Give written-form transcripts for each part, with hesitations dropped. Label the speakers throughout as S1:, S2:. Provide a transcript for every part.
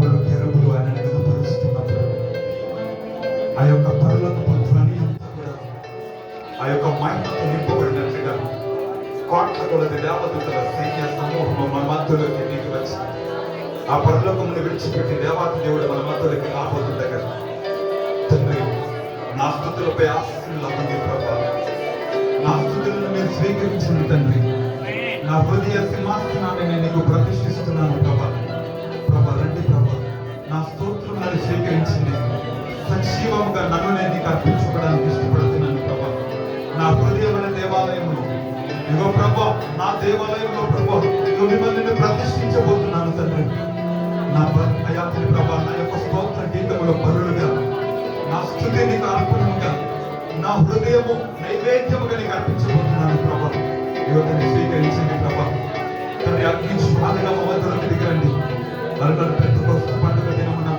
S1: రాబులు కెరూబులు ఆయన గణపరుస్తున్నప్పుడు ఆ యొక్క పరలోకపు ధ్వని అంతా కూడా ఆ యొక్క మహిమతో నింపబడినట్లుగా కోట్ల కొలది దేవదూతల సైన్య సమూహము మన మధ్యలోకి దిగి వచ్చి ఆ పరలోకమును విడిచిపెట్టి దేవాతి దేవుడు మన మధ్యలోకి రాబోతుండగా, తండ్రి నా స్తుతులపై ఆశీస్సులు అవ్వండి ప్రభా. నా స్తుతులను మీరు స్వీకరించండి తండ్రి. నా హృదయ సింహాసనాన్ని నేను నీకు ప్రతిష్ఠిస్తున్నాను ప్రభా. ప్రభా రండి ప్రభా, నా స్తోత్రాన్ని స్వీకరించింది సజీవముగా నన్ను నేను నీకు అర్పించుకోవడానికి ఇష్టపడుతున్నాను ప్రభా. నా హృదయమైన దేవాలయంలో ఇగో ప్రభా, నా దేవాలయంలో ప్రభా ఇగో మిమ్మల్ని ప్రతిష్ఠించబోతున్నాను తండ్రి. నా అయాత్రి ప్రభా, నా యొక్క స్తోత్ర గీతములో పరులుగా నా స్తుతి నీకు అర్పణముగా నా హృదయము నైవేద్యముగా నీకు అర్పించబోతున్నాను ప్రభా. యువతని స్వీకరించండి ప్రభా. తండ్రి అగ్ని జ్వాలగా మమ్మల్ని దిగరండి. మరొకరు పెద్దకొస్తు పండుగ దినమున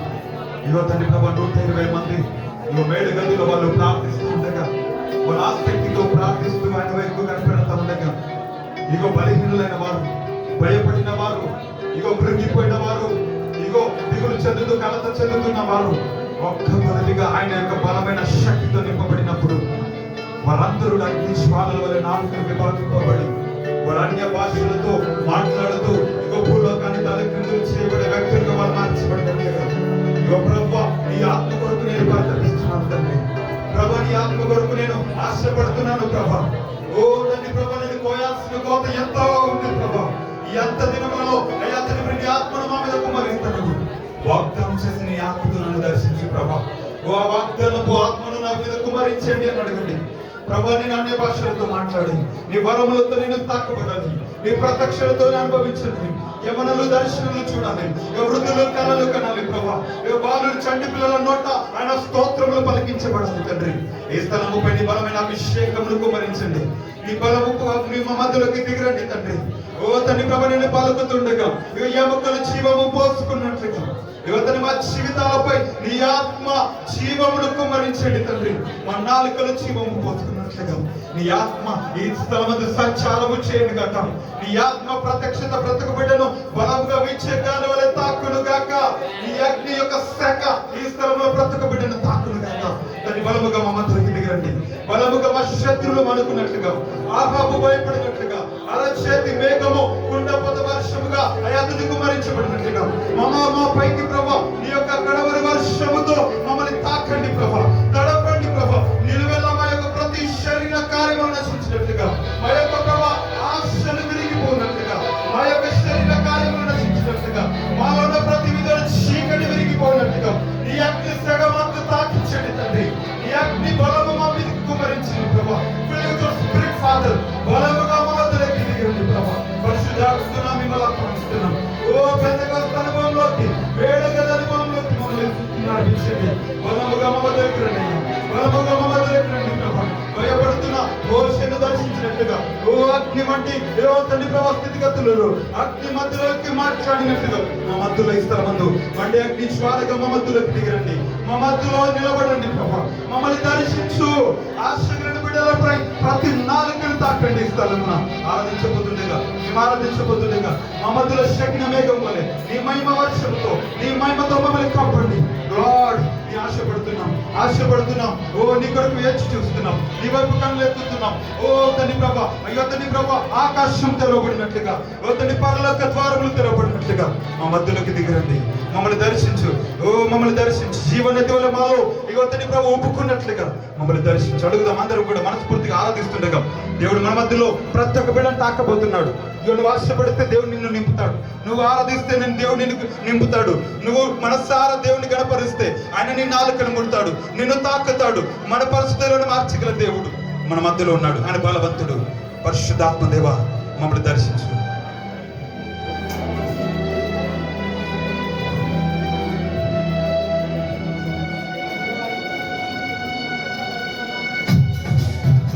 S1: యువతని ప్రభా 120 మంది మేడు గదిలో వాళ్ళు ప్రార్థిస్తూ ఉండగా, వాళ్ళ ఆసక్తితో ప్రార్థిస్తూ ఆయన వైపు కనిపెడతా ఉండగా, ఇగో బలహీనులైన వారు, భయపడిన వారు, ఇగో కృంగిపోయిన వారు, ఇగో దిగులు చెందుతూ కలత చెందుతున్న వారు ఒక్క మొదటిగా ఆయన యొక్క బలమైన శక్తితో నింపబడినప్పుడు వారందరూ అగ్ని జ్వాలల వల్ల నాలుగు విభాగింపబడి వారు అన్య భాషలతో మాట్లాడుతూ ఇగో భూలోకాన్ని తలక్రిందులు చేయబడే వ్యక్తులుగా వారు మార్చబడ్డారు. ఇగో ప్రభువా, నీ ఆత్మ కొరకు నేను ప్రార్థిస్తున్నాను తండ్రి. ప్రభా, నీ ఆత్మ కొరకు నేను ఆశపడుతున్నాను ప్రభా. ఓ తండ్రి ప్రభా, నేను కోయాల్సిన కోత ఎంతో ఉంది ప్రభా. ఈ అంత దినములలో అయ్యా తండ్రి నీ ఆత్మను మా మీద కుమ్మరిస్తాను. వాగ్దానం చేసి నీ ఆత్మతో నన్ను దర్శించు ప్రభా. ఓ ఆ వాగ్దానపు ఆత్మను నా మీద కుమ్మరించండి అని అడగండి ప్రభా. నేను అన్య భాషలతో మాట్లాడి, నీ వరములతో నేను తాకబడాలి, నీ ప్రత్యక్షలతో అనుభవించండి. యవనులు దర్శనాలు చూడాలి, వృద్ధులు కళలు కనాలి ప్రభా. బాలురు చంటి పిల్లల నోట ఆయన స్తోత్రములు పలికించబడాలి తండ్రి. ఈ స్థలముపై నీ బలమైన అభిషేకమును కుమరించండి. నీ బలము మీ మధ్యలోకి దిగిరండి తండ్రి. ఓ తండ్రి ప్రభా, నేను పలుకుతుండగా ఎముకలు జీవము పోసుకున్నట్లుగా యువతని మా జీవితాలపై నీ ఆత్మ జీవమును కుమ్మరించండి తండ్రి. మా నాలుకలు జీవము పోసుకున్నట్లుగా నీ ఆత్మ ఈ స్థలమందు సంచారము చేయండి గాక. నీ ఆత్మ ప్రత్యక్షత బ్రతుకు బిడ్డను బలముగా వీచే గాలి వలె తాకును గాక. నీ అగ్ని యొక్క శాఖ ఈ స్థలంలో బ్రతుకు బిడ్డను తాకును గాక. దాన్ని బలముగా మా మధ్యలోకి దిగరండి. బలముగా మా శత్రువులు అనుకున్నట్లుగా, ఆహాబు భయపడినట్లుగా, అరచేతి మేఘము కుండపోత వర్షముగా అయాతుని కుమరించబడినట్లుగా మా పైకి ప్రభా నీ యొక్క కడవరి వర్షముతో మమ్మల్ని తాకండి ప్రభా. తడపండి ప్రభా. నిలువెల్ల మా యొక్క ప్రతి శరీర కార్యము నశించినట్లుగా, మా యొక్క ప్రభా ఆశలు విరిగిపోయినట్లుగా, మా యొక్క శరీర కార్యము నశించినట్లుగా, మాలో ఉన్న ప్రతి విధంగా చీకటి విరిగిపోయినట్లుగా నీ అగ్ని సగమంతా తాకించండి తండ్రి. నీ అగ్ని బలము మా మీదకి కుమరించండి ప్రభా. స్పిరిట్ ఫాదర్ బలముగా మా వద్దకు దిగండి ప్రభా. పరిశుద్ధాత్మను మిమ్మల్ని అర్పిస్తున్నాం. ఓ పెద్దకొస్త అనుభవంలోకి, వేడుకల అనుభవంలోకి మమ్మల్ని నడిపించండి. బలముగా మా వద్దకు రండి. బలముగా మా వద్దకు రండి ప్రభా. భయపడుతున్న మోషేను దర్శించినట్లుగా, ఓ అగ్ని వంటి తండ్రి ప్రభా స్థితిగతులలో అగ్ని మధ్యలోకి మాట్లాడినట్లుగా మా మధ్యలో ఈ స్థలమందు మండే అగ్ని జ్వాలగా మా మధ్యలోకి దిగరండి. మా మధ్యలో నిలబడండి ప్రభా. మమ్మల్ని దర్శించు. ఆశగ్రహణ బిడ్డలపై ప్రతి నాలుకను తాకండి. ఈ స్థలమున ఆరాధించబోతుండగా, మేము ఆరాధించబోతుండగా మా మధ్యలో శక్తి మేఘం వలె నీ మహిమ వర్షంతో, నీ మహిమతో మమ్మల్ని కాపాడండి లార్డ్. నీ ఆశపడుతున్నాం. ఓ నీ కొరకు వేచి చూస్తున్నాం. నీ వైపు కళ్ళు ఎత్తుతున్నాం. ఓ తండ్రి ప్రభా, అయ్యో తండ్రి ప్రభా, ఆకాశం తెరవబడినట్లుగా, ఓ తండ్రి పరలోక ద్వారములు తెరవబడినట్లుగా మా మధ్యలోకి దిగరండి. మమ్మల్ని దర్శించు. ఓ మమ్మల్ని దర్శించు. జీవనది వల్ల మాలో ఇగో తండ్రి ప్రభా ఒప్పుకున్నట్లుగా మమ్మల్ని దర్శించు. అడుగుదాం అందరం కూడా మనస్ఫూర్తిగా ఆరాధిస్తుండగా. దేవుడు మన మధ్యలో ప్రతి ఒక్క బిడ్డను తాకబోతున్నాడు. నువ్వు ఆశపడితే దేవుడు నిన్ను నింపుతాడు. నువ్వు ఆరాధిస్తే నేను దేవుడు నిన్ను నింపుతాడు. నువ్వు మనసారా దేవుని గణపరిస్తే ఆయన నీ నాలుకను ముడతాడు, నిన్ను తాకుతాడు. మన పరిస్థితులను మార్చగల దేవుడు మన మధ్యలో ఉన్నాడు. ఆయన బలవంతుడు. పరిశుద్ధాత్మ దేవా మమ్మల్ని దర్శించు.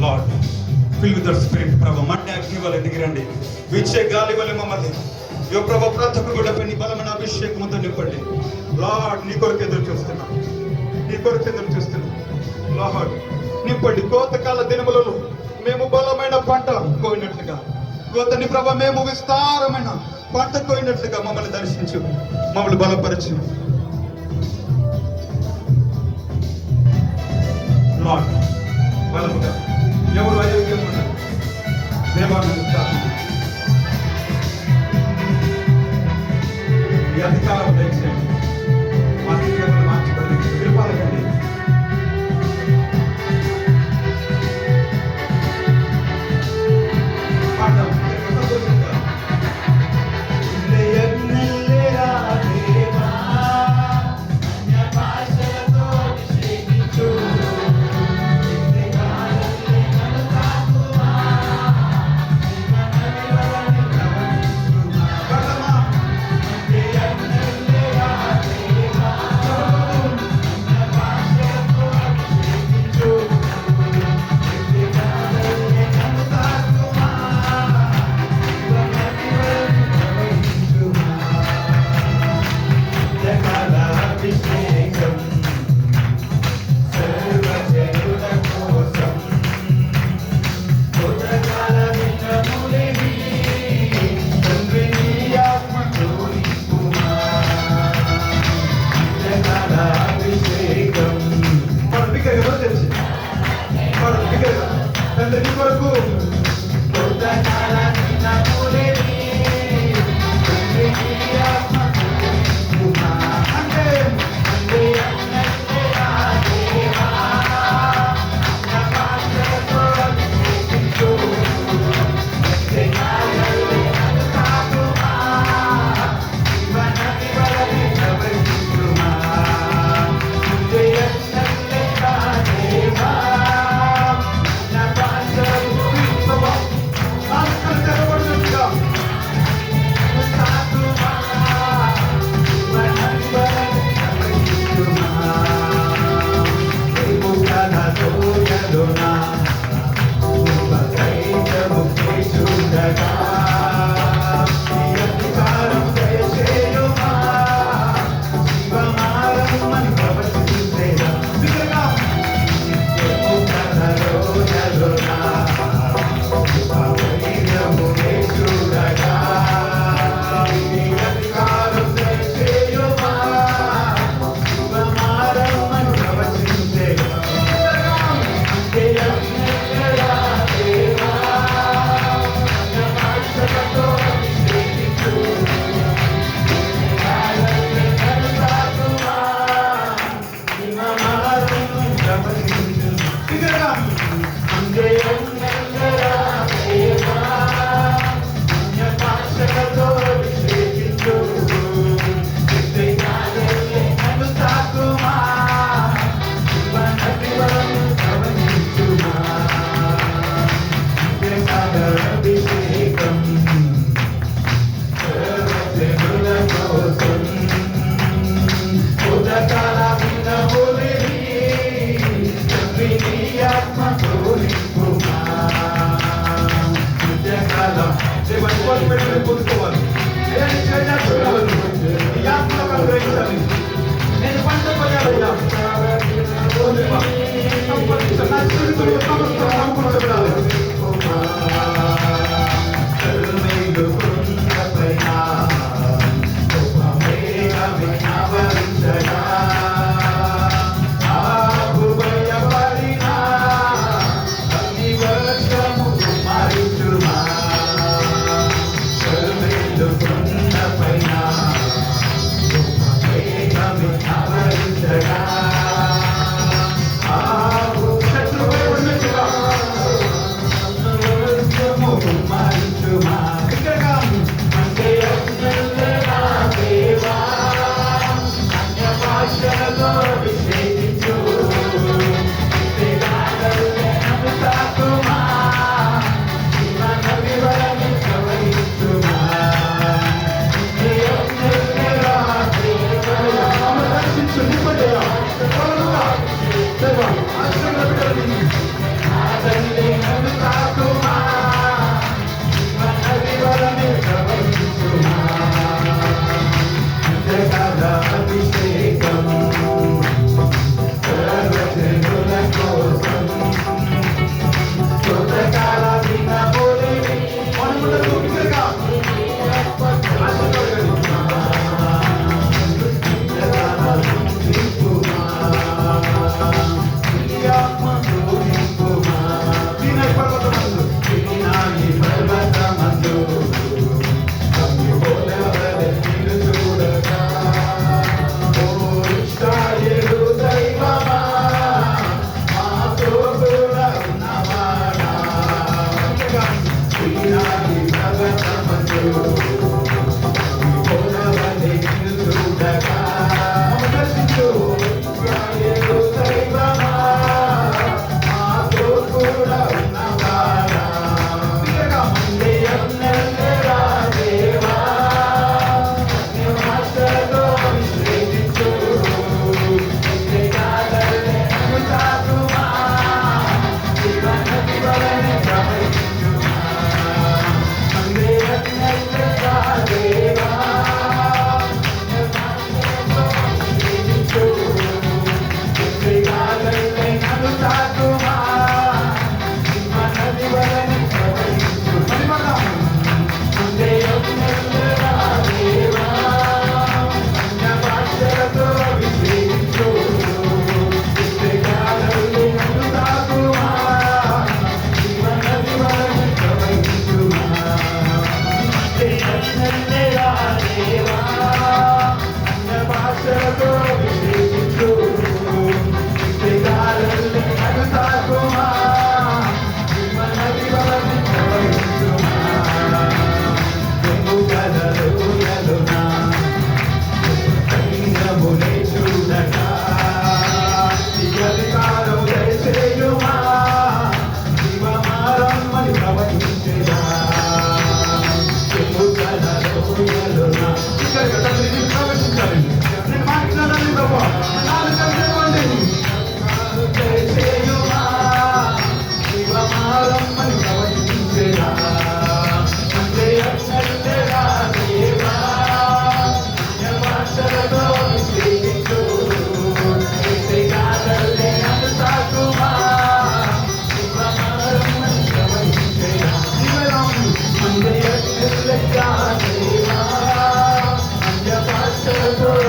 S1: Lord fill with your spirit ప్రభా. మండే అగ్ని వలె దిగిరండి. వీచే గాలి వలె మమ్మల్ని యో ప్రభా ప్రతి ఒక్క బిడ్డపై నీ బలమైన అభిషేకంతో నింపండి లార్డ్. నీ కొరకు ఎదురు చూస్తున్నాం. లార్డ్ నింపండి. కోతకాల దినములలో మేము బలమైన పంట కోయినట్లుగా తండ్రి ప్రభా మేము విస్తారమైన పాటకోయినట్లుగా మమ్మల్ని దర్శించు, మమ్మల్ని బలపరచు. లార్డ్, బలముగా ఎవరు అయోగ్యం ఉన్నారు దేవాన్ని ఈ అధికారం దయచేయండి. మా స్థితిగతులు మార్చబడి విలుపాలండి.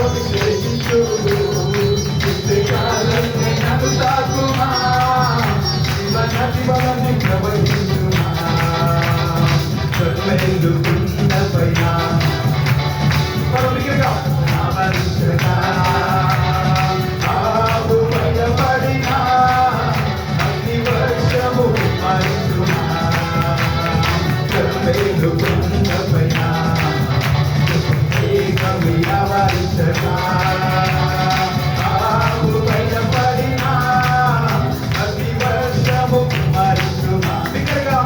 S1: అభిషేకించు కాలమే నన్ను తాకుమా శివనది బలని ప్రవహించుమా కరుణైలు కుండపైన పరమికగా నామరిషగా ఆవు భయపడిన అగ్ని వర్షము మరించుమా కరుణైలు కుండపైన ఏకమియా వరిషగా ఆవు భయపడిన అగ్ని వర్షము మరించుమా బిగ్గరగా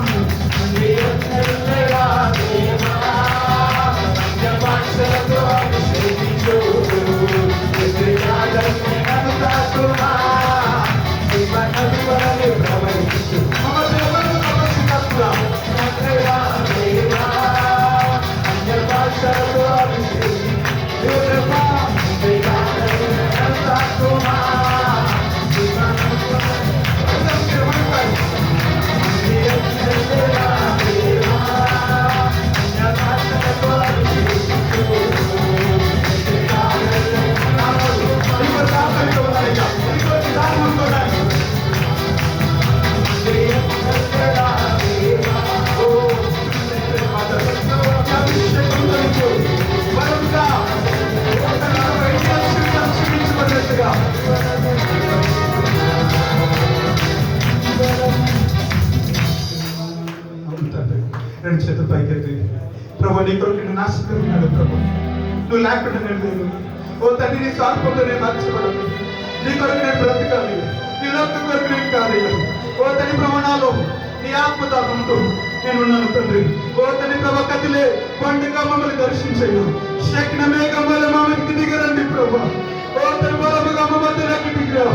S1: రెండు చేతులు పైకెత్తి ప్రభు నీ కొరకు నేను నాశనకరమైన ప్రభు నువ్వు లేకుండా నేను లేదు. ఓ తండ్రి నీ స్వార్థంలో నేను మార్చబడదు. నీ కొరకు నేను బ్రతకాలి. నీ లోకం కొరకు నేను కాదయ్యా. ఓ తండ్రి ప్రమాణాలు నీ ఆత్మతాపంతో నేనున్నాను తండ్రి. ఓ తండ్రి ప్రభు కదిలే పండుగ మమ్మల్ని దర్శించయ్యా. శక్న మేఘముల మమ్మల్ని దిగరండి ప్రభు. ఓ తండ్రి బలముగా మమ్మల్ని దిగిరా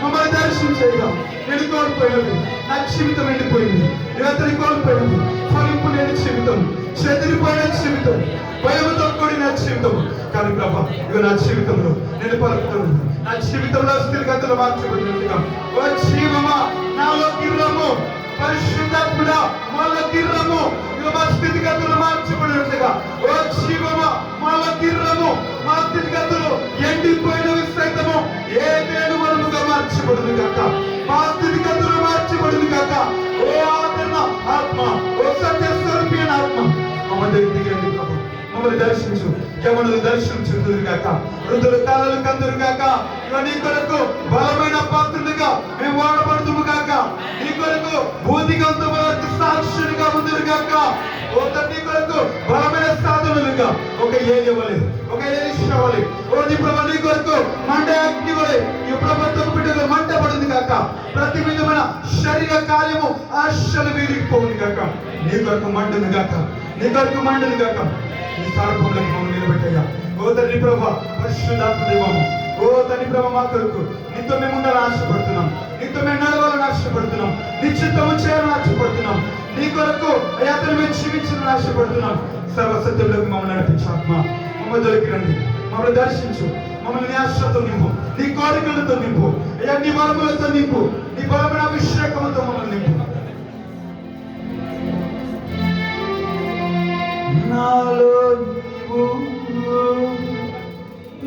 S1: మమ్మల్ని దర్శించయ్యా. నేను కోల్పోయినది నా జీవితం ఎండిపోయింది. అతని కోల్పోయింది ఫలింపు లేని జీవితం, చెదిరిపోయిన జీవితం, భయంతో కూడిన జీవితం. కానీ ప్రభా ఇక నా జీవితంలో నేను పలుకుతున్నాను. నా జీవితంలో స్థితిగతులు మార్చబడినట్టుగా ఓ జీవమా నాలోకి రమ్ము, పరిశుద్ధాత్ముడా మాలోకి రమ్ము. ఇక మా స్థితిగతులు మార్చబడినట్టుగా ఓ జీవమా మాలోకి రమ్ము. మా స్థితిగతులు ఎండిపోయినవి సైతము ఏ వేడు మనముగా మార్చబడును కాక. మా స్థితిగతులు మార్చబడును కాక. ఓ ఆదరణ ఆత్మ, ఓ సత్య స్వరూపిణ ఆత్మ మమ్మల్ని దిగండి ప్రభు. మమ్మల్ని దర్శించు, యవనులు దర్శించుదురు గాక, వృద్ధులు కళలు కందురు గాక. ఇక నీ కొరకు బలమైన పాత్రులుగా మేము వాడబడుతుము గాక. నీ కొరకు భూతికంతము సాక్షులుగా ముందురు గాక. ఓ తండ్రి కొరకు బలమైన సాధనలుగా ఒక ఏలియవలే, ఒక ఎలీషావలే. ఓ నీ ప్రభు నీ కొరకు మంట అగ్ని వలె ఈ ప్రభుత్వం బిడ్డలు మంట పడింది కాక. ప్రతి విధమైన శరీర కార్యము ఆశలు వీరిపోవును గాక. నీ కొరకు మండును గాక, నీ కొరకు మండును గాక. నీ సారూప్యంలోకి మమ్మల్ని నిలబెట్టయ్యా. ఓ తండ్రి ప్రభు పరిశుద్ధాత్మ దేవము, ఓ తండ్రి ప్రభు మా కొరకు నీతో మేము ఉండాలని ఆశపడుతున్నాం. నీతో మేము నడవాలని ఆశపడుతున్నాం. నీ చిత్తము చేయాలని ఆశపడుతున్నాం. నీ కొరకు యాత్ర మేము జీవించాలని ఆశపడుతున్నాం. సర్వసత్యంలోకి మమ్మల్ని నడిపించు ఆత్మ. మమ్మల్ని దొరికి రండి, మమ్మల్ని దర్శించు. మమ్మల్ని నీ ఆశతో నింపు, నీ కోరికలతో నింపు అయ్యా. నీ బలములతో నింపు, నీ బలమైన అభిషేకంతో మమ్మల్ని నింపు. నాలో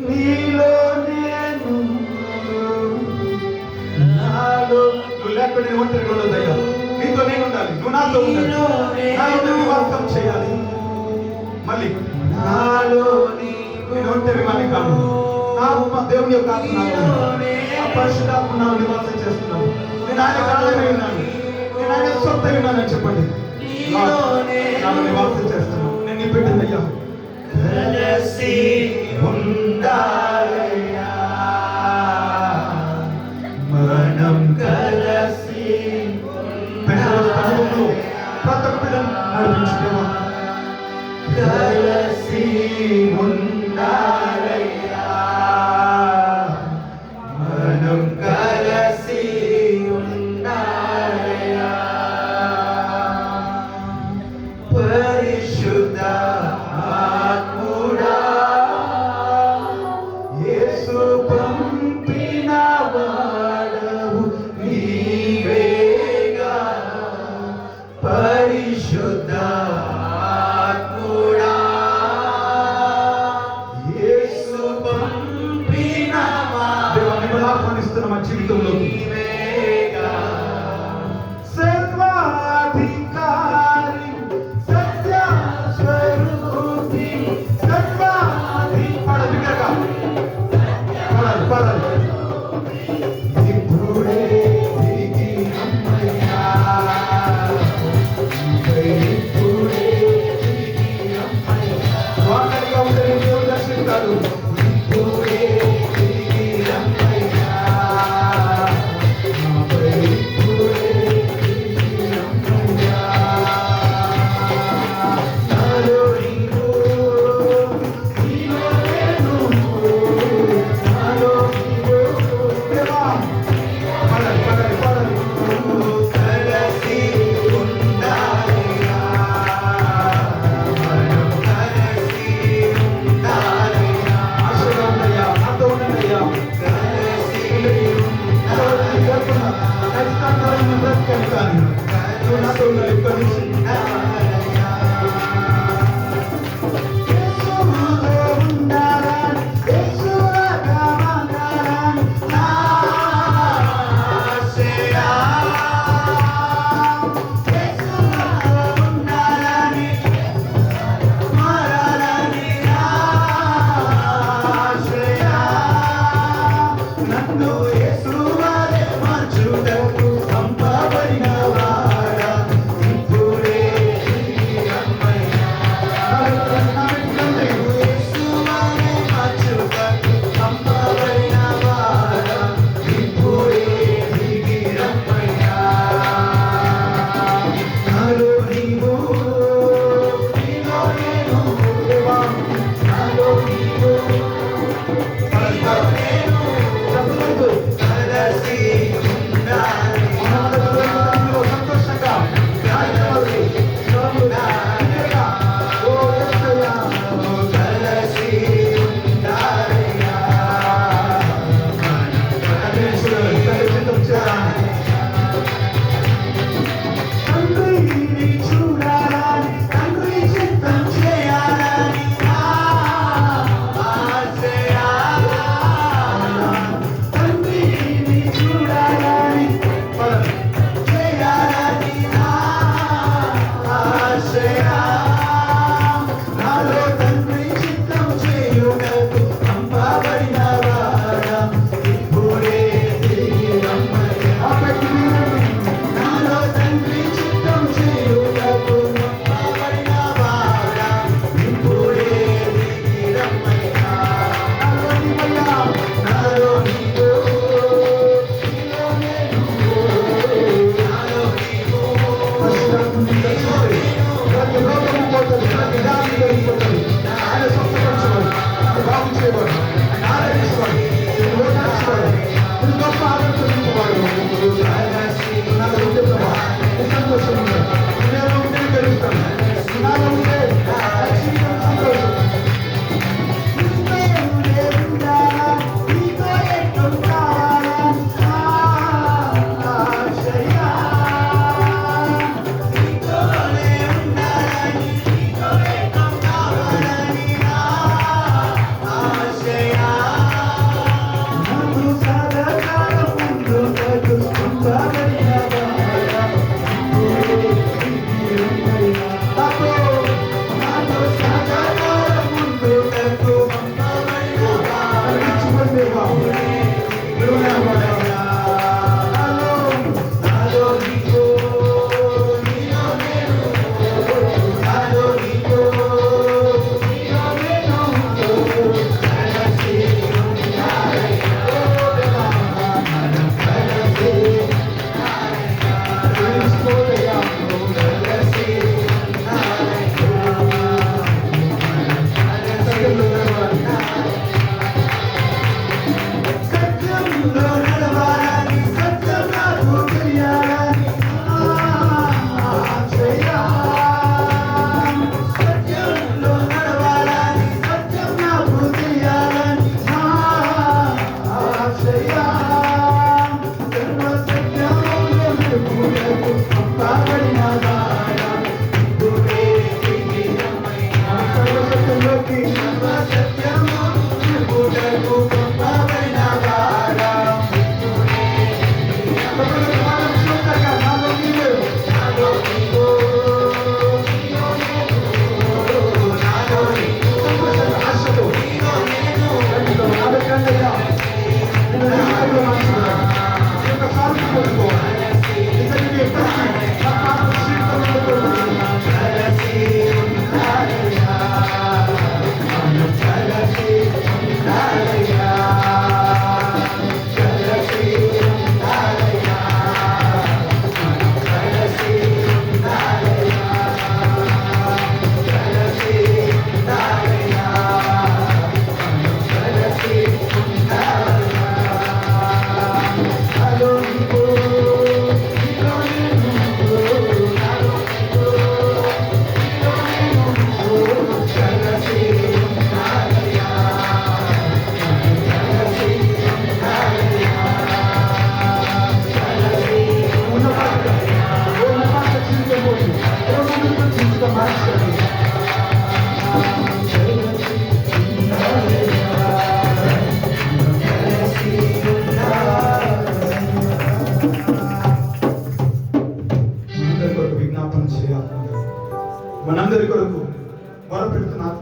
S1: నీలో నేను, నాలో నువ్వు లేకుండా నేను ఒంటరిగా ఉండదయ్యా. నీతో నేను ఉండాలి, నువ్వు నాతో ఉండాలి, నాలో నివాసం చేయాలి. మళ్ళీ నాలో నేను ఒంటరి వాడిని కాదు. నా ఆత్మ దేవుని యొక్క ఆత్మ ఆ పరిశుద్ధాత్మ నాలో నివాసం చేస్తున్నాను. నేను ఆయన కాలమే ఉన్నాను, నేను ఆయన సొంత ఉన్నానని చెప్పండి. నాలో నివాసం చేస్తున్నాను. నేను నీ బిడ్డనయ్యా. కలిసి ఉండాలయ్యా, మనం కలిసి ప్రతి ఒక్క బిడ్డను నడిపించుకోవా. కలిసి ఉండాలయ్యా, మనం కలిసి ఉండాలయ్యా. పరిశుద్ధ ఆత్ముడా యేసు పంపిన వాడవు నీవేగా. పరిశుద్ధ ఆత్ముడా యేసు పంపిన జీవితంలో
S2: నీవేగా
S1: సర్వాధికారి సత్యస్వరూపి పడబిగగా పడాలి ఇప్పుడే దిగి అమ్మయ్యా ఇప్పుడే దిగి అమ్మయ్యా వాకరిగా ఉంటే దేవుడు దర్శిస్తాడు ఇప్పుడే దిగి అమ్మయ్యా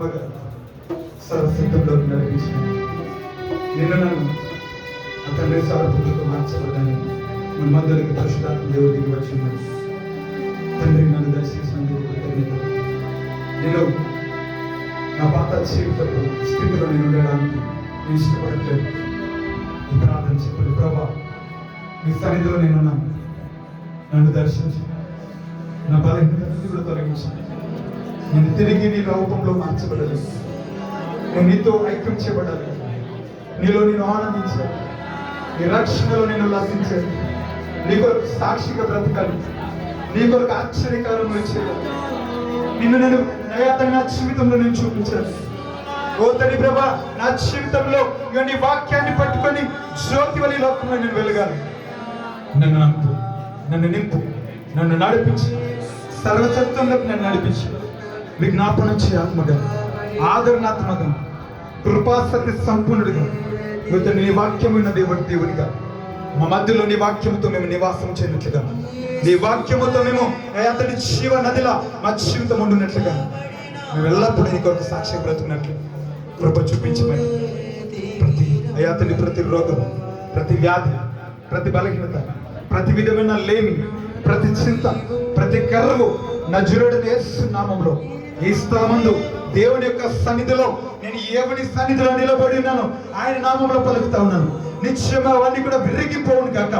S1: ఆత్మగా సర్వసిద్ధంలోకి నడిపించిన నిన్ను నన్ను ఆ తండ్రి సార్పులతో మార్చబడ్డాను. మన మధ్యలోకి పరిశుద్ధాత్మ దేవుడికి వచ్చిందని తండ్రి నన్ను దర్శించినందుకు కృతజ్ఞతలు. నేను నా పాత జీవితపు స్థితిలో నేను ఉండడానికి నేను ఇష్టపడట్లేదు. ఈ ప్రార్థన చెప్పండి, ప్రభా నీ సన్నిధిలో నేనున్నాను, నన్ను దర్శించి నా బలహీనతను కూడా తొలగించి నేను తిరిగి నీ రూపంలో మార్చబడాలి. నేను నీతో ఐక్యం చేయబడాలి, నీలో నేను ఆనందించాలి, నీ రక్షణలో నేను లభించాలి, నీ కొరకు సాక్షిగా బ్రతకాలి, నీ కొరకు ఆశ్చర్యకారంలో చేయాలి, నిన్ను నేను నా జీవితంలో నేను చూపించాలి. ఓ తండ్రి ప్రభా, నా జీవితంలో నీ వాక్యాన్ని పట్టుకొని జ్యోతి వలి లోకంలో నేను వెలగాలి. నన్ను నమ్ము, నన్ను నింపు, నన్ను నడిపించి సర్వసత్వంలోకి నన్ను నడిపించి విజ్ఞాపన చేయ ఆత్మగా, ఆదరణాత్మగా, కృపాసక్తి సంపూర్ణుడిగా నీ వాక్యమైన దేవుడిగా మా మధ్యలో నీ వాక్యముతో మేము నివాసం చెందినట్లుగా, నీ వాక్యముతో మేము అతడి జీవ నదిలా మా జీవితం ఉండినట్లుగా మేము ఎల్లప్పుడూ నీ కొరకు సాక్షి బ్రతుకున్నట్లు కృప చూపించమని ప్రతి రోగం, ప్రతి వ్యాధి, ప్రతి బలహీనత, ప్రతి విధమైన లేమి, ప్రతి చింత, ప్రతి కర్రవు నజరేయుడైన యేసు నామములో ఈ స్థలమందు దేవుని యొక్క సన్నిధిలో నేను ఎవరి సన్నిధిలో నిలబడి ఉన్నాను ఆయన నామంలో పలుకుతా ఉన్నాను. నిత్యం అవన్నీ కూడా విరిగిపోవును కాక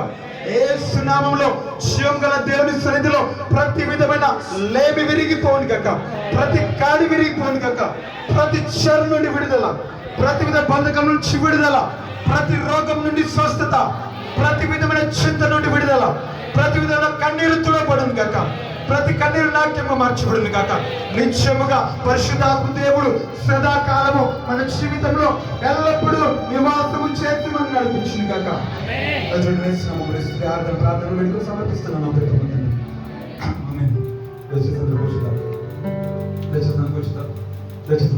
S1: యేసు నామంలో జీవం గల దేవుని సన్నిధిలో ప్రతి విధమైన లేమి విరిగిపోవును కాక, ప్రతి కాడి విరిగిపోవును కాక, ప్రతి చెరు నుండి విడుదల, ప్రతి విధ బంధకం నుంచి విడుదల, ప్రతి రోగం నుండి స్వస్థత, ప్రతి విధమైన చింత నుండి విడుదల, ప్రతి విధమైన కన్నీరు తుడపడును కాక, ప్రతి కన్నీరు నాట్యంగా మార్చబడును కాక. నిత్యముగా పరిశుద్ధాత్మ దేవుడు సదాకాలము మన జీవితంలో ఎల్లప్పుడూ నివాసము చేసి మనం నడిపించును కాక. ప్రార్థన వేడుకలు సమర్పిస్తున్నాను. దయచేసి